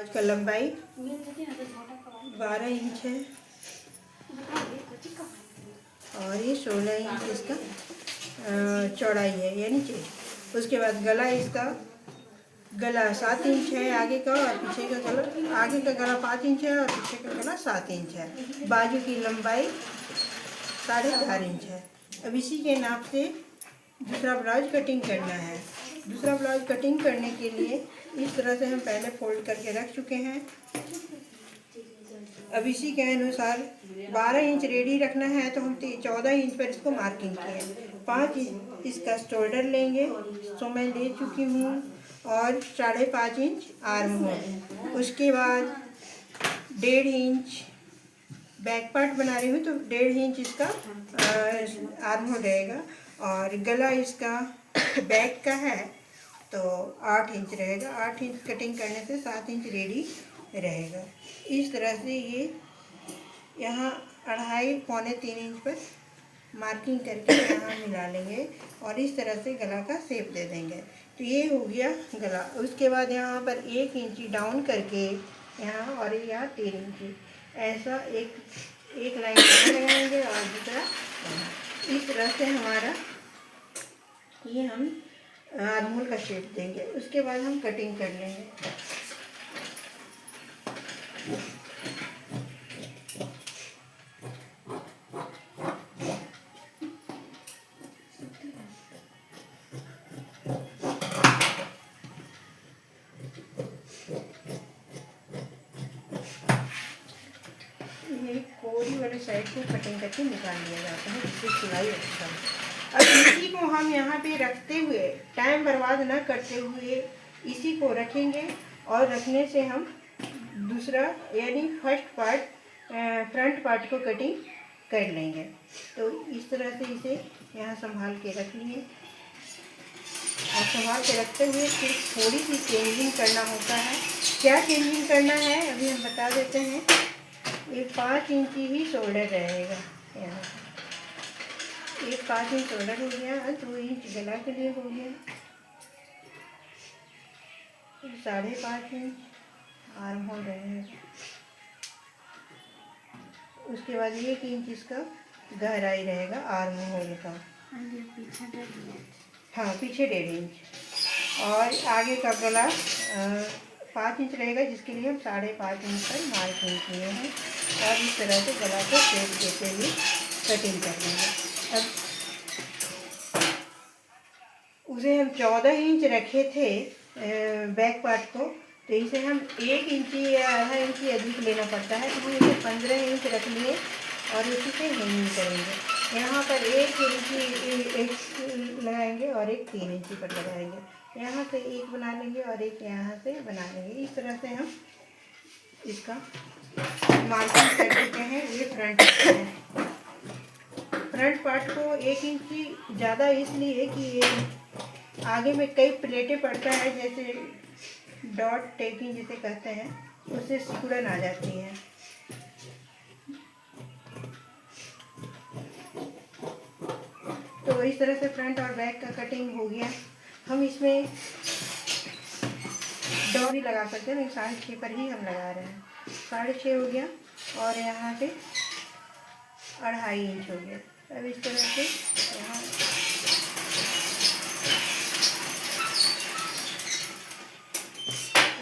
का लंबाई 12 इंच है और ये 16 इंच इसका चौड़ाई है यानी चेस्ट। उसके बाद गला इसका 7 इंच है आगे का, और पीछे का गला, आगे का गला 5 इंच है और पीछे का गला 7 इंच है। बाजू की लंबाई 4.5 इंच है। अब इसी के नाप से दूसरा ब्लाउज कटिंग करना है। दूसरा ब्लाउज कटिंग करने के लिए इस तरह से हम पहले फोल्ड करके रख चुके हैं। अब इसी के अनुसार 12 इंच रेडी रखना है तो हम 14 इंच पर इसको मार्किंग किए। 5 इंच इसका शोल्डर लेंगे, तो मैं ले चुकी हूँ, और 5.5 इंच आर्म होल। उसके बाद 1.5 इंच बैक पार्ट बना रही हूँ तो 1.5 इंच इसका आर्म होल रहेगा, और गला इसका बैक का है तो 8 इंच रहेगा। 8 इंच कटिंग करने से 7 इंच रेडी रहेगा। इस तरह से ये यहाँ 2.5 पौने 3 इंच पर मार्किंग करके यहाँ मिला लेंगे और इस तरह से गला का शेप दे देंगे। तो ये हो गया गला। उसके बाद यहाँ पर 1 इंची डाउन करके यहाँ और यहाँ 3 इंची ऐसा एक लाइन लगाएंगे और दूसरा यहाँ। इस तरह से हमारा ये हम आर्म होल का शेप देंगे। उसके बाद हम कटिंग कर लेंगे। ये कोरी वाले साइड को कटिंग करके निकाल लिया जाता है जिससे सिलाई अच्छा हो। अब इसी को हम यहाँ पे रखते हुए, टाइम बर्बाद न करते हुए इसी को रखेंगे, और रखने से हम दूसरा यानी फर्स्ट पार्ट फ्रंट पार्ट को कटिंग कर लेंगे। तो इस तरह से इसे यहाँ संभाल के रख लिए, और संभाल के रखते हुए फिर थोड़ी सी चेंजिंग करना होता है। क्या चेंजिंग करना है अभी हम बता देते हैं। ये 5 इंच ही शोल्डर रहेगा। यहाँ एक 5 इंच शोल्डर हो गया, 2 इंच गला के लिए हो गया, 5.5 इंच आर्म होल रहेगा। उसके बाद 1 इंच इसका गहराई रहेगा आर्म होल का। हाँ, पीछे 1.5 इंच, और आगे का गला 5 इंच रहेगा, जिसके लिए हम 5.5 इंच पर मार्किंग किए हैं। और इस तरह से गला को शेप देते हुए कटिंग कर लेंगे। अब उसे हम 14 इंच रखे थे बैक पार्ट को, तो इसे हम 1 इंची या आधा इंची अधिक लेना पड़ता है, तो हम इसे 15 इंच रख लिए और उसी से हेमिंग करेंगे। यहाँ पर 1 इंची लगाएंगे और एक 3 इंची पर लगाएंगे। यहाँ से एक बना लेंगे और एक यहाँ से बना लेंगे। इस तरह से हम इसका मार्किंग कर देते हैं। ये फ्रंट पार्ट है। फ्रंट पार्ट को 1 इंची ज़्यादा इसलिए कि ये आगे में कई प्लेटें पड़ता है, जैसे डॉट टेकिंग जिसे कहते हैं, उससे सिकुड़न आ जाती है। तो इस तरह से फ्रंट और बैक का कटिंग हो गया। हम इसमें डॉट भी लगा सकते हैं, लेकिन 6.5 पर ही हम लगा रहे हैं। 6.5 हो गया और यहाँ पे 2.5 इंच हो गया। अब इस तरह से यहाँ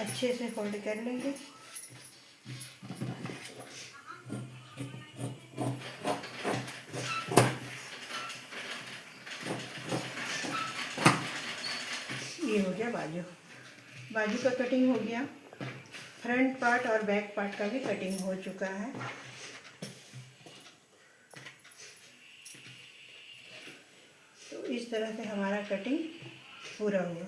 अच्छे से फोल्ड कर लेंगे। ये हो गया बाजू। बाजू का कटिंग हो गया। फ्रंट पार्ट और बैक पार्ट का भी कटिंग हो चुका है। तो इस तरह से हमारा कटिंग पूरा हुआ।